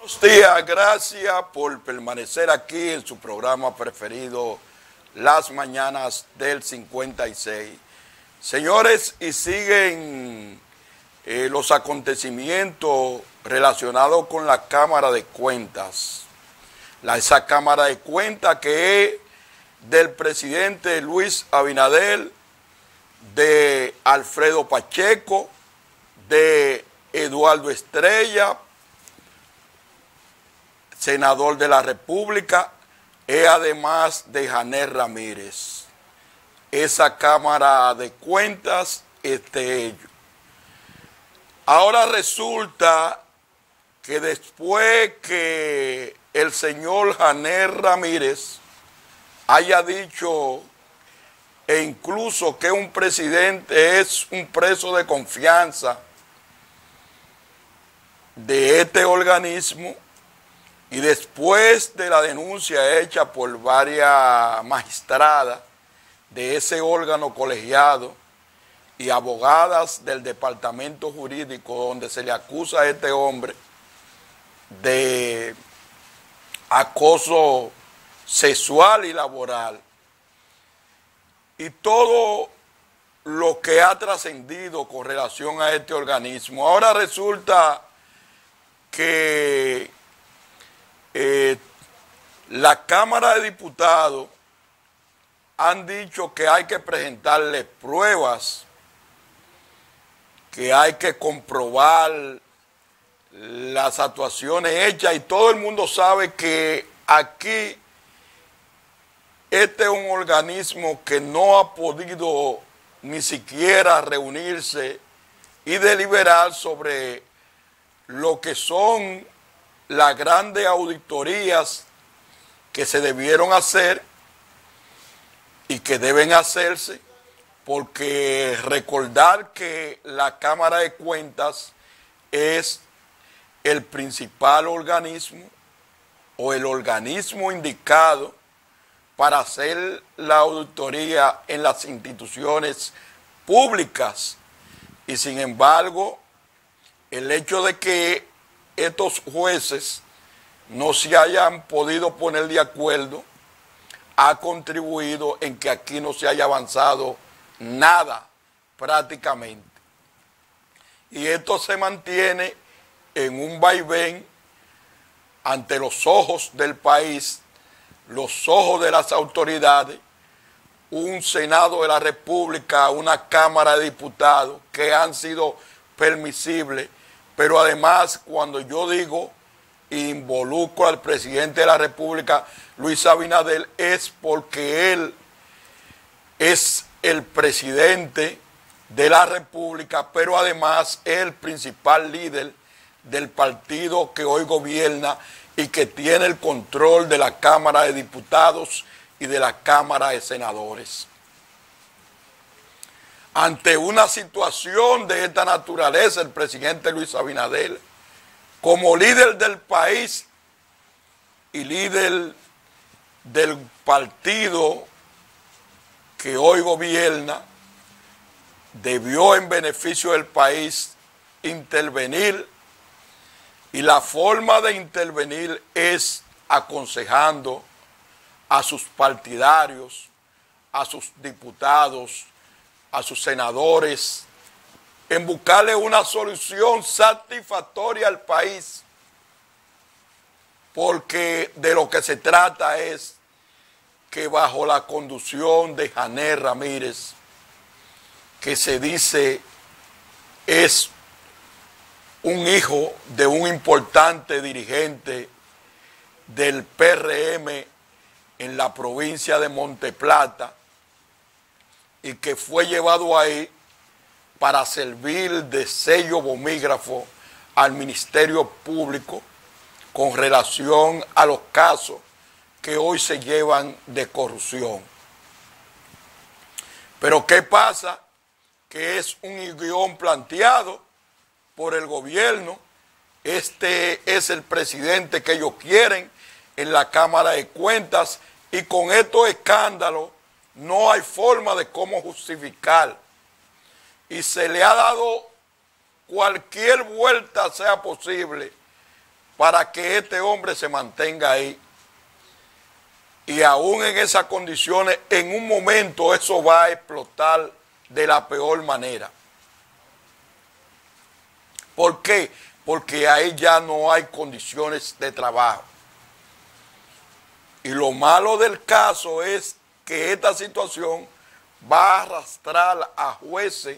Buenos días, gracias por permanecer aquí en su programa preferido, Las Mañanas del 56. Señores, y siguen los acontecimientos relacionados con la Cámara de Cuentas. Esa Cámara de Cuentas que es del presidente Luis Abinader, de Alfredo Pacheco, de Eduardo Estrella, senador de la República, y además de Janet Ramírez. Esa Cámara de Cuentas es de ellos. Ahora resulta que después que el señor Janet Ramírez haya dicho e incluso que un presidente es un preso de confianza de este organismo, y después de la denuncia hecha por varias magistradas de ese órgano colegiado y abogadas del departamento jurídico donde se le acusa a este hombre de acoso sexual y laboral, y todo lo que ha trascendido con relación a este organismo, ahora resulta que la Cámara de Diputados han dicho que hay que presentarle pruebas, que hay que comprobar las actuaciones hechas, y todo el mundo sabe que aquí este es un organismo que no ha podido ni siquiera reunirse y deliberar sobre lo que son las grandes auditorías que se debieron hacer y que deben hacerse, porque recordar que la Cámara de Cuentas es el principal organismo o el organismo indicado para hacer la auditoría en las instituciones públicas, y sin embargo el hecho de que estos jueces no se hayan podido poner de acuerdo ha contribuido en que aquí no se haya avanzado nada prácticamente. Y esto se mantiene en un vaivén ante los ojos del país, los ojos de las autoridades, un Senado de la República, una Cámara de Diputados que han sido permisibles. Pero además, cuando yo digo involucro al presidente de la República, Luis Abinader, es porque él es el presidente de la República, pero además es el principal líder del partido que hoy gobierna y que tiene el control de la Cámara de Diputados y de la Cámara de Senadores. Ante una situación de esta naturaleza, el presidente Luis Abinader, como líder del país y líder del partido que hoy gobierna, debió en beneficio del país intervenir, y la forma de intervenir es aconsejando a sus partidarios, a sus diputados, a sus senadores, en buscarle una solución satisfactoria al país, porque de lo que se trata es que bajo la conducción de Janet Ramírez, que se dice es un hijo de un importante dirigente del PRM en la provincia de Monteplata, y que fue llevado ahí para servir de sello bomígrafo al Ministerio Público con relación a los casos que hoy se llevan de corrupción. Pero ¿qué pasa? Que es un guión planteado por el gobierno. Este es el presidente que ellos quieren en la Cámara de Cuentas, y con estos escándalos no hay forma de cómo justificar, y se le ha dado cualquier vuelta sea posible para que este hombre se mantenga ahí. Y aún en esas condiciones, en un momento eso va a explotar de la peor manera. ¿Por qué? Porque ahí ya no hay condiciones de trabajo. Y lo malo del caso es que esta situación va a arrastrar a jueces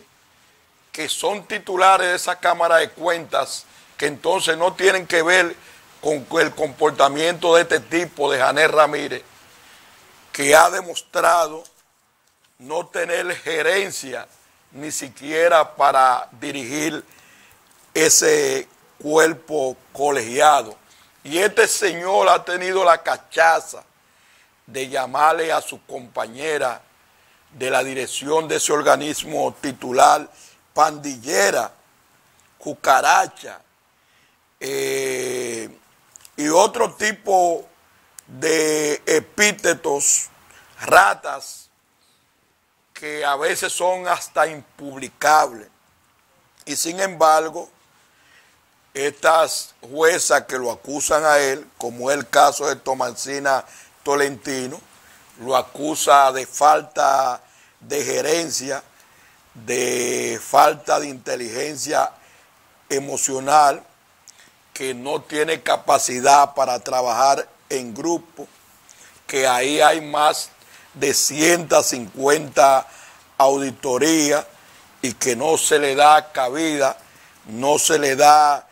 que son titulares de esa Cámara de Cuentas, que entonces no tienen que ver con el comportamiento de este tipo, de Janet Ramírez, que ha demostrado no tener gerencia ni siquiera para dirigir ese cuerpo colegiado. Y este señor ha tenido la cachaza de llamarle a su compañera de la dirección de ese organismo titular pandillera, cucaracha, y otro tipo de epítetos, ratas, que a veces son hasta impublicables. Y sin embargo, estas juezas que lo acusan a él, como es el caso de Tomasina Tolentino, lo acusa de falta de gerencia, de falta de inteligencia emocional, que no tiene capacidad para trabajar en grupo, que ahí hay más de 150 auditorías y que no se le da cabida, no se le da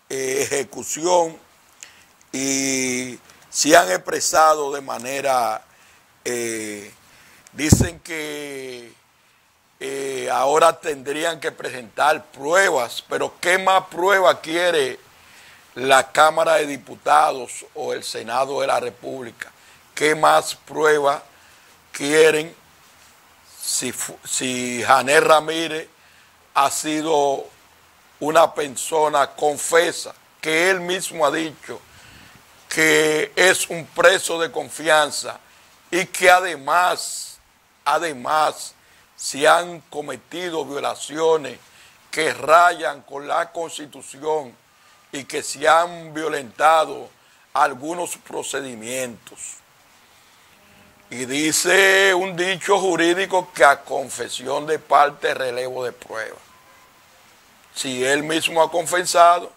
ejecución, y se han expresado de manera, dicen que ahora tendrían que presentar pruebas, pero ¿qué más pruebas quiere la Cámara de Diputados o el Senado de la República? ¿Qué más pruebas quieren si Janet Ramírez ha sido una persona confesa, que él mismo ha dicho que es un preso de confianza y que además se han cometido violaciones que rayan con la Constitución y que se han violentado algunos procedimientos? Y dice un dicho jurídico que a confesión de parte relevo de prueba. Si él mismo ha confesado,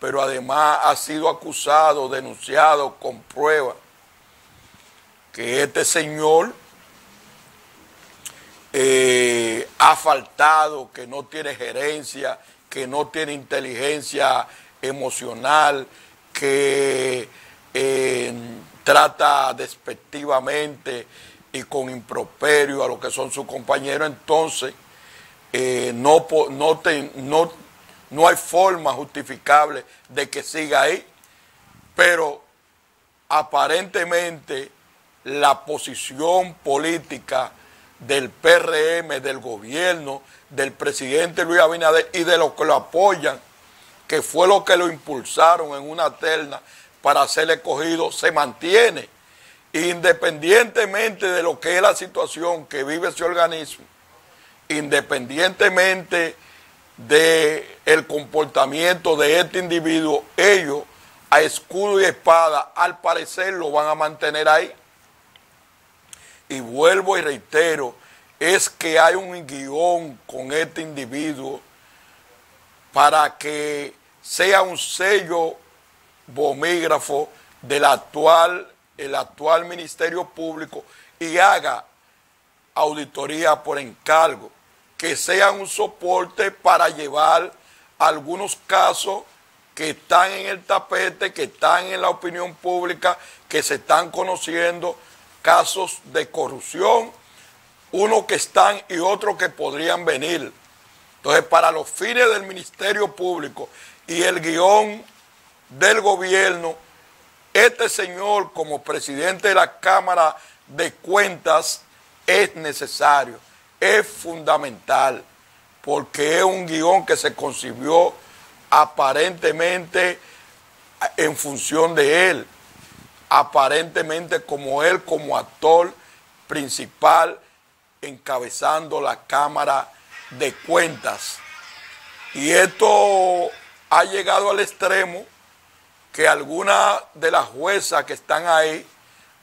pero además ha sido acusado, denunciado con prueba, que este señor ha faltado, que no tiene gerencia, que no tiene inteligencia emocional, que trata despectivamente y con improperio a lo que son sus compañeros, entonces no hay forma justificable de que siga ahí. Pero aparentemente la posición política del PRM, del gobierno, del presidente Luis Abinader y de los que lo apoyan, que fue lo que lo impulsaron en una terna para ser escogido, se mantiene, independientemente de lo que es la situación que vive ese organismo, independientemente del comportamiento de este individuo. Ellos, a escudo y espada, al parecer lo van a mantener ahí. Y vuelvo y reitero, es que hay un guión con este individuo para que sea un sello bomígrafo del actual Ministerio Público y haga auditoría por encargo, que sea un soporte para llevar algunos casos que están en el tapete, que están en la opinión pública, que se están conociendo, casos de corrupción, unos que están y otros que podrían venir. Entonces, para los fines del Ministerio Público y el guión del gobierno, este señor como presidente de la Cámara de Cuentas es necesario, es fundamental, porque es un guión que se concibió aparentemente en función de él, aparentemente como él, como actor principal, encabezando la Cámara de Cuentas. Y esto ha llegado al extremo que algunas de las juezas que están ahí,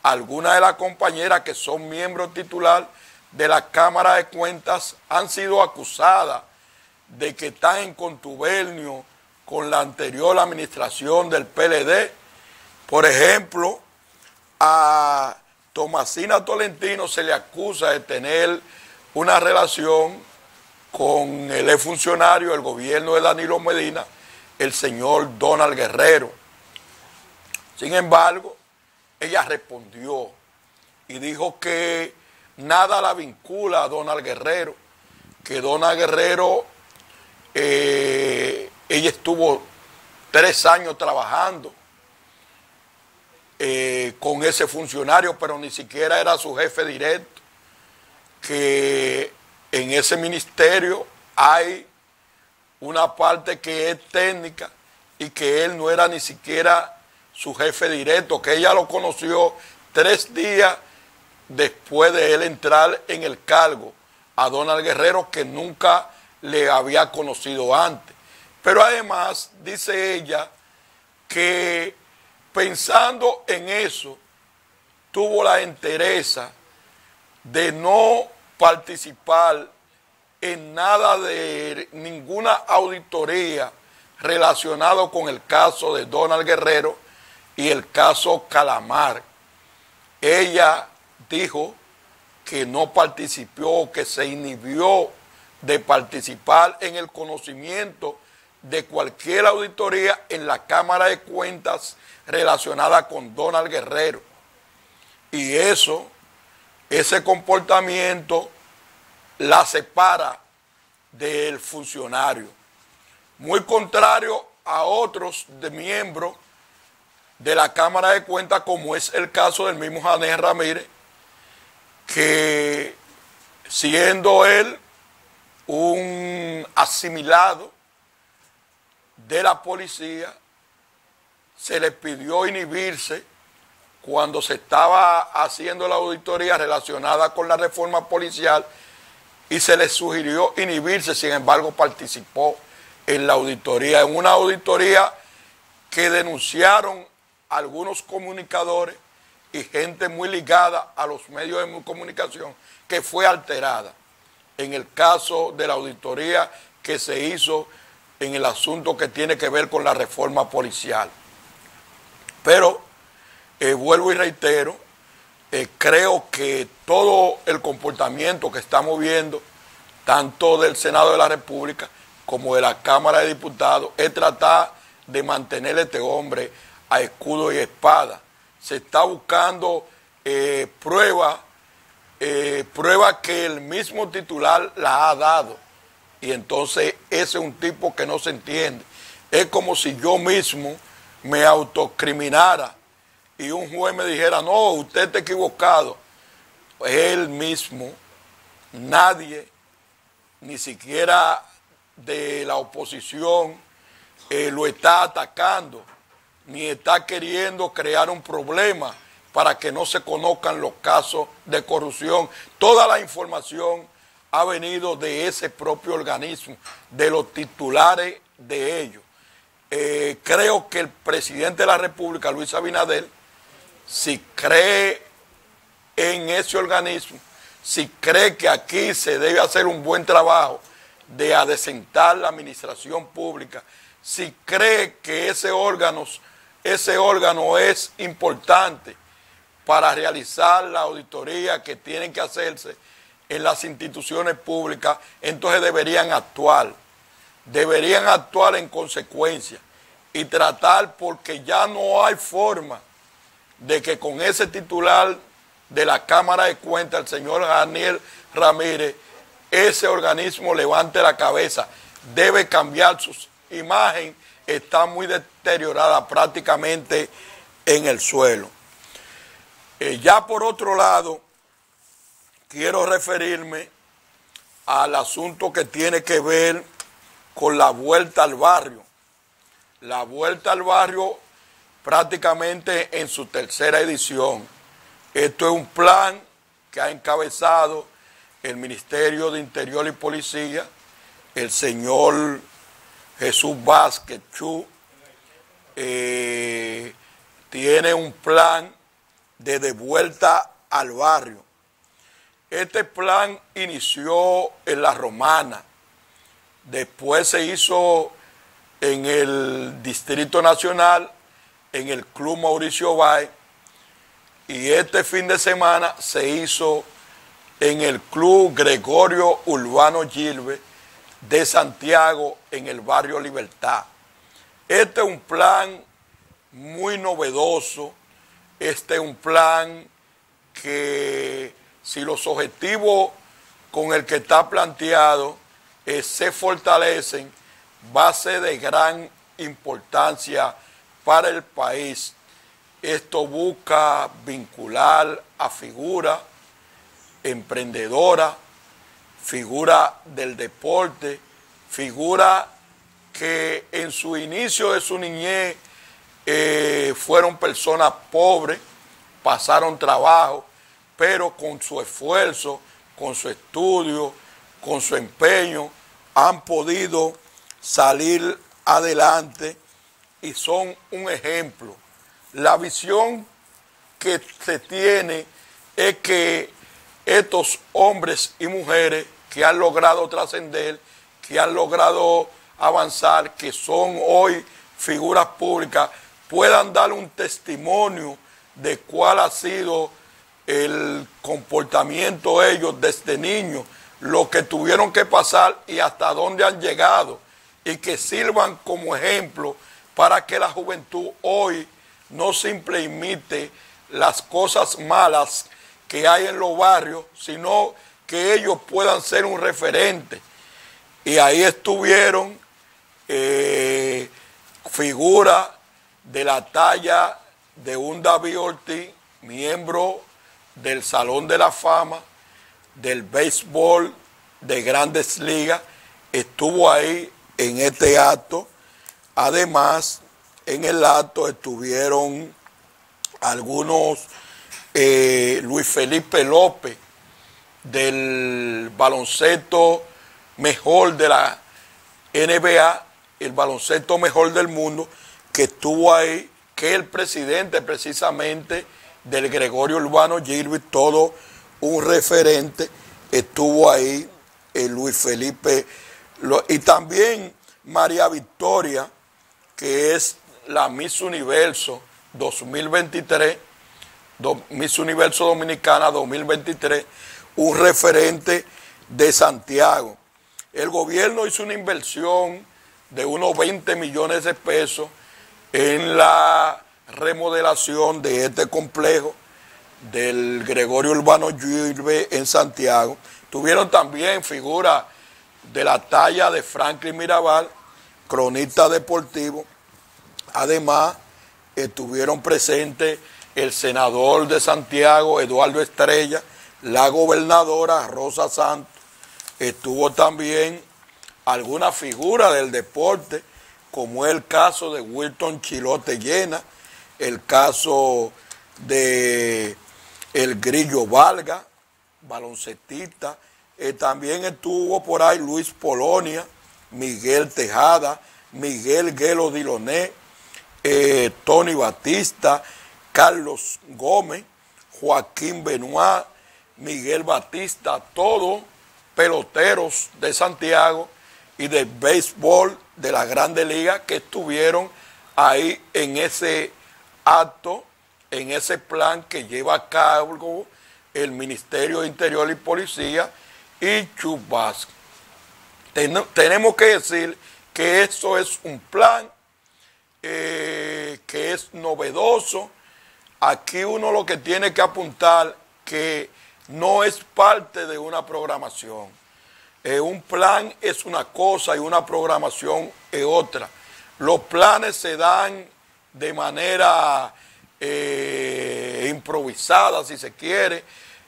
algunas de las compañeras que son miembros titular de la Cámara de Cuentas han sido acusadas de que están en contubernio con la anterior administración del PLD. Por ejemplo, a Tomasina Tolentino se le acusa de tener una relación con el exfuncionario del gobierno de Danilo Medina, el señor Donald Guerrero. Sin embargo, ella respondió y dijo que nada la vincula a Donald Guerrero, que Donald Guerrero, ella estuvo 3 años trabajando con ese funcionario, pero ni siquiera era su jefe directo, que en ese ministerio hay una parte que es técnica y que él no era ni siquiera su jefe directo, que ella lo conoció 3 días después de él entrar en el cargo, a Donald Guerrero, que nunca le había conocido antes. Pero además dice ella que pensando en eso, tuvo la entereza de no participar en nada de ninguna auditoría relacionado con el caso de Donald Guerrero y el caso Calamar. Ella dijo que no participó, que se inhibió de participar en el conocimiento de cualquier auditoría en la Cámara de Cuentas relacionada con Donald Guerrero. Y ese comportamiento la separa del funcionario. Muy contrario a otros de miembros de la Cámara de Cuentas, como es el caso del mismo Janés Ramírez, que siendo él un asimilado de la policía, se le pidió inhibirse cuando se estaba haciendo la auditoría relacionada con la reforma policial y se le sugirió inhibirse. Sin embargo, participó en la auditoría, en una auditoría que denunciaron algunos comunicadores y gente muy ligada a los medios de comunicación, que fue alterada en el caso de la auditoría que se hizo en el asunto que tiene que ver con la reforma policial. Pero vuelvo y reitero, creo que todo el comportamiento que estamos viendo, tanto del Senado de la República como de la Cámara de Diputados, es tratar de mantener a este hombre a escudo y espada. Se está buscando pruebas que el mismo titular la ha dado. Y entonces ese es un tipo que no se entiende. Es como si yo mismo me autocriminara y un juez me dijera, no, usted está equivocado. Él mismo, nadie, ni siquiera de la oposición, lo está atacando, ni está queriendo crear un problema para que no se conozcan los casos de corrupción. Toda la información ha venido de ese propio organismo, de los titulares de ellos. Creo que el presidente de la República, Luis Abinader, si cree en ese organismo, si cree que aquí se debe hacer un buen trabajo de adecentar la administración pública, si cree que ese órgano es importante para realizar la auditoría que tienen que hacerse en las instituciones públicas, entonces deberían actuar en consecuencia y tratar, porque ya no hay forma de que con ese titular de la Cámara de Cuentas, el señor Janés Ramírez, ese organismo levante la cabeza. Debe cambiar su imagen, está muy deteriorada, prácticamente en el suelo. Ya por otro lado, quiero referirme al asunto que tiene que ver con la vuelta al barrio. La vuelta al barrio prácticamente en su 3ª edición. Esto es un plan que ha encabezado el Ministerio de Interior y Policía, el señor Jesús Vázquez Chu, tiene un plan de devuelta al barrio. Este plan inició en La Romana, después se hizo en el Distrito Nacional, en el Club Mauricio Báez, y este fin de semana se hizo en el Club Gregorio Urbano Gilbert de Santiago, en el barrio Libertad. Este es un plan muy novedoso, este es un plan que, si los objetivos con el que está planteado se fortalecen, va a ser de gran importancia para el país. Esto busca vincular a figuras emprendedoras, figuras del deporte, figuras que en su inicio de su niñez fueron personas pobres, pasaron trabajo, pero con su esfuerzo, con su estudio, con su empeño, han podido salir adelante y son un ejemplo. La visión que se tiene es que estos hombres y mujeres que han logrado trascender, que han logrado avanzar, que son hoy figuras públicas, puedan dar un testimonio de cuál ha sido el comportamiento de ellos desde niños, lo que tuvieron que pasar y hasta dónde han llegado, y que sirvan como ejemplo para que la juventud hoy no simple imite las cosas malas que hay en los barrios, sino que ellos puedan ser un referente. Y ahí estuvieron figuras de la talla de un David Ortiz, miembro del Salón de la Fama, del béisbol de Grandes Ligas, estuvo ahí en este acto. Además, en el acto estuvieron algunos, Luis Felipe López, del baloncesto mejor de la NBA, el baloncesto mejor del mundo, que estuvo ahí, que el presidente precisamente del Gregorio Urbano Gilbert, todo un referente, estuvo ahí, Luis Felipe, y también María Victoria, que es la Miss Universo 2023, Miss Universo Dominicana 2023, un referente de Santiago. El gobierno hizo una inversión de unos 20 millones de pesos en la remodelación de este complejo del Gregorio Urbano Gilbert en Santiago. Tuvieron también figuras de la talla de Franklin Mirabal, cronista deportivo. Además, estuvieron presentes el senador de Santiago, Eduardo Estrella, la gobernadora Rosa Santos. Estuvo también alguna figura del deporte, como el caso de Wilton Chilote Llena, el caso de el Grillo Valga, baloncestista. También estuvo por ahí Luis Polonia, Miguel Tejada, Miguel Guelo Diloné, Tony Batista, Carlos Gómez, Joaquín Benoit, Miguel Batista, todos peloteros de Santiago y del béisbol de la Grandes Ligas que estuvieron ahí en ese acto, en ese plan que lleva a cabo el Ministerio de Interior y Policía y Chubasco. Tenemos que decir que esto es un plan que es novedoso. Aquí uno lo que tiene que apuntar que no es parte de una programación. Un plan es una cosa y una programación es otra. Los planes se dan de manera improvisada, si se quiere.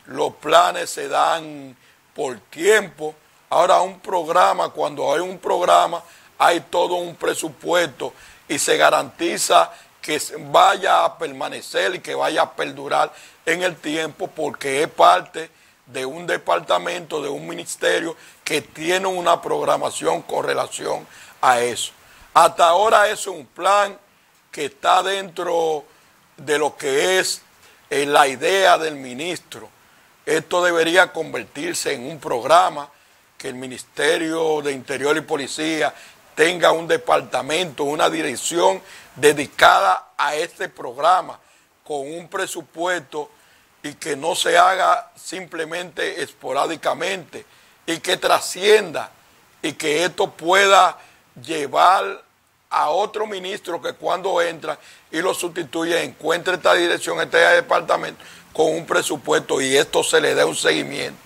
Los planes se dan por tiempo. Ahora un programa, cuando hay un programa, hay todo un presupuesto y se garantiza que vaya a permanecer y que vaya a perdurar en el tiempo, porque es parte de un departamento, de un ministerio que tiene una programación con relación a eso. Hasta ahora eso es un plan que está dentro de lo que es la idea del ministro. Esto debería convertirse en un programa, que el Ministerio de Interior y Policía tenga un departamento, una dirección dedicada a este programa, con un presupuesto, y que no se haga simplemente esporádicamente, y que trascienda, y que esto pueda llevar a otro ministro que cuando entra y lo sustituye encuentre esta dirección, este departamento con un presupuesto, y esto se le dé un seguimiento.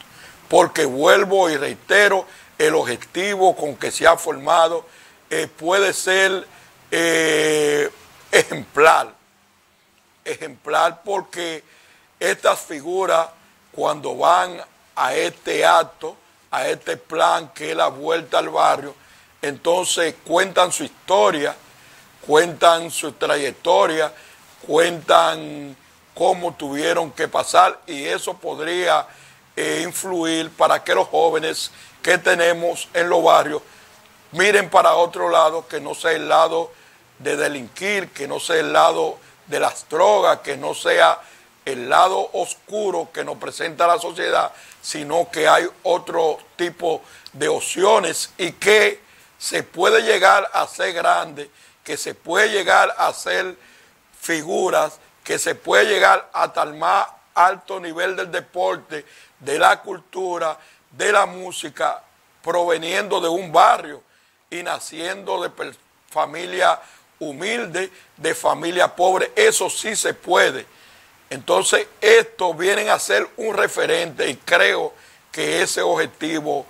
Porque vuelvo y reitero, el objetivo con que se ha formado puede ser ejemplar porque estas figuras, cuando van a este acto, a este plan que es la vuelta al barrio, entonces cuentan su historia, cuentan su trayectoria, cuentan cómo tuvieron que pasar, y eso podría influir para que los jóvenes que tenemos en los barrios miren para otro lado, que no sea el lado de delinquir, que no sea el lado de las drogas, que no sea el lado oscuro que nos presenta la sociedad, sino que hay otro tipo de opciones, y que se puede llegar a ser grande, que se puede llegar a ser figuras, que se puede llegar hasta el más alto nivel del deporte, de la cultura, de la música, proveniendo de un barrio y naciendo de familia humilde, de familia pobre. Eso sí se puede. Entonces, estos vienen a ser un referente, y creo que ese objetivo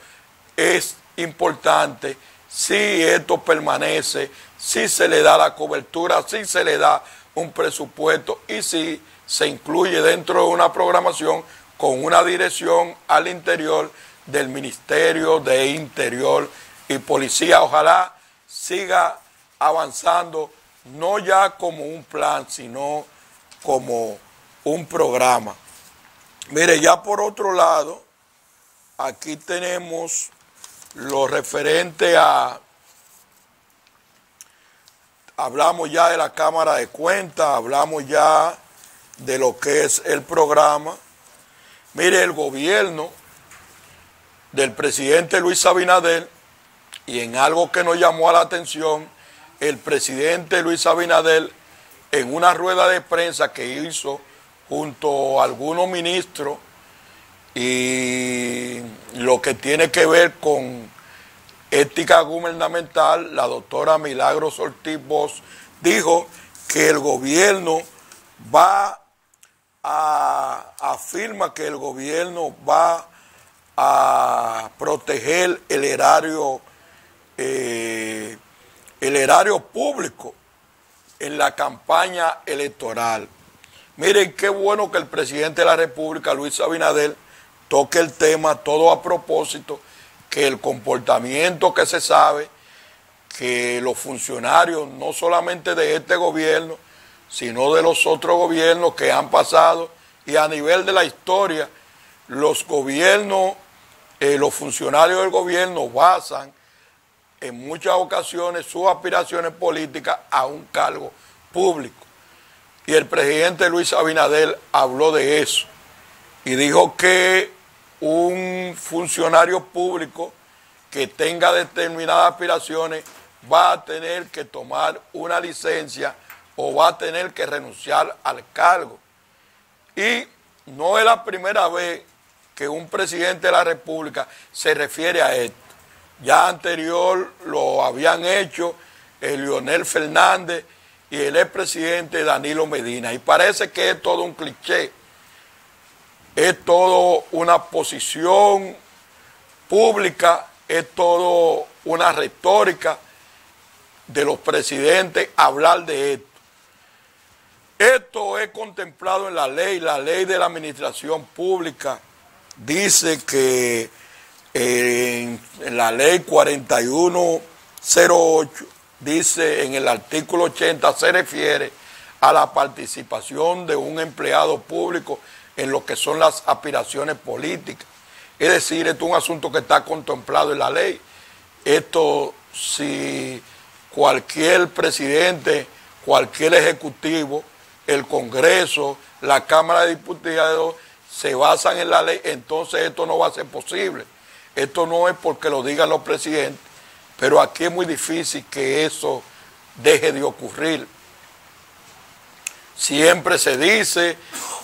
es importante si esto permanece, si se le da la cobertura, si se le da un presupuesto, y si se incluye dentro de una programación con una dirección al interior del Ministerio de Interior y Policía. Ojalá siga avanzando, no ya como un plan, sino como un programa. Mire, ya por otro lado, aquí tenemos lo referente a, hablamos ya de la Cámara de Cuentas, hablamos ya de lo que es el programa. Mire, el gobierno del presidente Luis Abinader, y en algo que nos llamó a la atención, el presidente Luis Abinader, en una rueda de prensa que hizo junto a algunos ministros, y lo que tiene que ver con ética gubernamental, la doctora Milagros Ortiz Bosch dijo que el gobierno afirma que el gobierno va a proteger el erario público en la campaña electoral. Miren qué bueno que el presidente de la República, Luis Abinader, toque el tema, todo a propósito, que el comportamiento que se sabe, que los funcionarios, no solamente de este gobierno, sino de los otros gobiernos que han pasado, y a nivel de la historia, los gobiernos, los funcionarios del gobierno basan en muchas ocasiones sus aspiraciones políticas a un cargo público. Y el presidente Luis Abinader habló de eso y dijo que un funcionario público que tenga determinadas aspiraciones va a tener que tomar una licencia o va a tener que renunciar al cargo. Y no es la primera vez que un presidente de la República se refiere a esto. Ya anterior lo habían hecho el Leonel Fernández y el expresidente Danilo Medina. Y parece que es todo un cliché, es todo una posición pública, es todo una retórica de los presidentes hablar de esto. Esto es contemplado en la ley de la administración pública. Dice que en la ley 4108, dice en el artículo 80, se refiere a la participación de un empleado público en lo que son las aspiraciones políticas. Es decir, esto es un asunto que está contemplado en la ley. Esto, si cualquier presidente, cualquier ejecutivo el Congreso, la Cámara de Diputados se basan en la ley, entonces esto no va a ser posible. Esto no es porque lo digan los presidentes, pero aquí es muy difícil que eso deje de ocurrir. Siempre se dice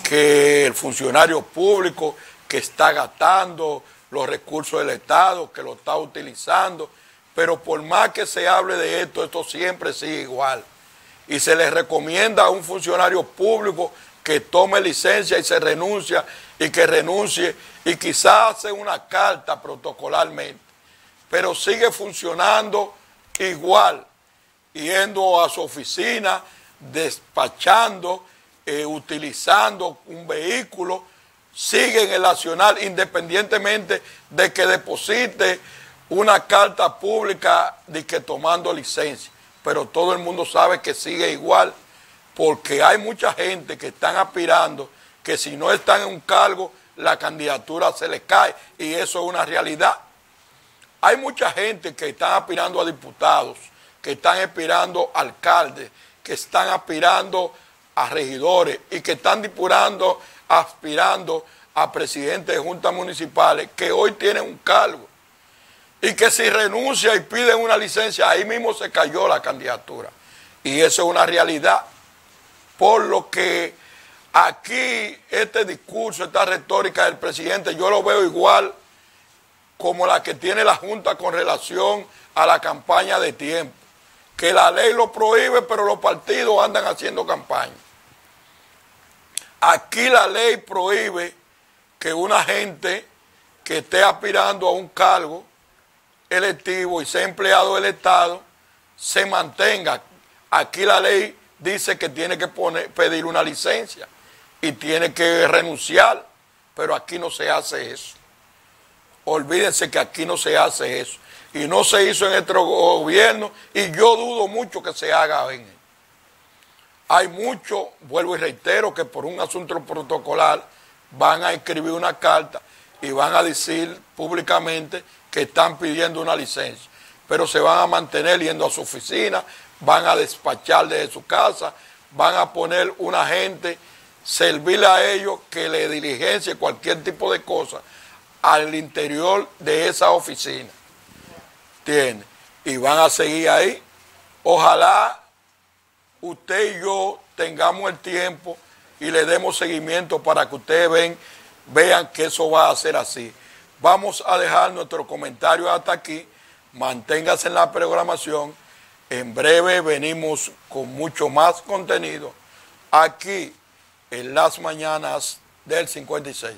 que el funcionario público que está gastando los recursos del Estado, que lo está utilizando, pero por más que se hable de esto, esto siempre sigue igual. Y se le recomienda a un funcionario público que tome licencia y se renuncia, y que renuncie, y quizás hace una carta protocolarmente, pero sigue funcionando igual, yendo a su oficina, despachando, utilizando un vehículo, sigue en el nacional independientemente de que deposite una carta pública de que tomando licencia, pero todo el mundo sabe que sigue igual, porque hay mucha gente que están aspirando, que si no están en un cargo, la candidatura se les cae, y eso es una realidad. Hay mucha gente que están aspirando a diputados, que están aspirando a alcaldes, que están aspirando a regidores y que están aspirando a presidentes de juntas municipales que hoy tienen un cargo y que si renuncia y piden una licencia, ahí mismo se cayó la candidatura. Y eso es una realidad. Por lo que aquí este discurso, esta retórica del presidente, yo lo veo igual como la que tiene la Junta con relación a la campaña de tiempo, que la ley lo prohíbe, pero los partidos andan haciendo campaña. Aquí la ley prohíbe que una gente que esté aspirando a un cargo electivo y sea empleado del Estado se mantenga. Aquí la ley dice que tiene que pedir una licencia y tiene que renunciar, pero aquí no se hace eso. Olvídense que aquí no se hace eso. Y no se hizo en nuestro gobierno, y yo dudo mucho que se haga en él. Hay mucho, vuelvo y reitero, que por un asunto protocolar van a escribir una carta y van a decir públicamente que están pidiendo una licencia, pero se van a mantener yendo a su oficina, van a despachar desde su casa, van a poner una gente, servirle a ellos que le diligencie cualquier tipo de cosa al interior de esa oficina. ¿Entiende? Y van a seguir ahí. Ojalá usted y yo tengamos el tiempo y le demos seguimiento para que ustedes vean que eso va a ser así. Vamos a dejar nuestro comentario hasta aquí. Manténgase en la programación. En breve venimos con mucho más contenido aquí en las mañanas del 56.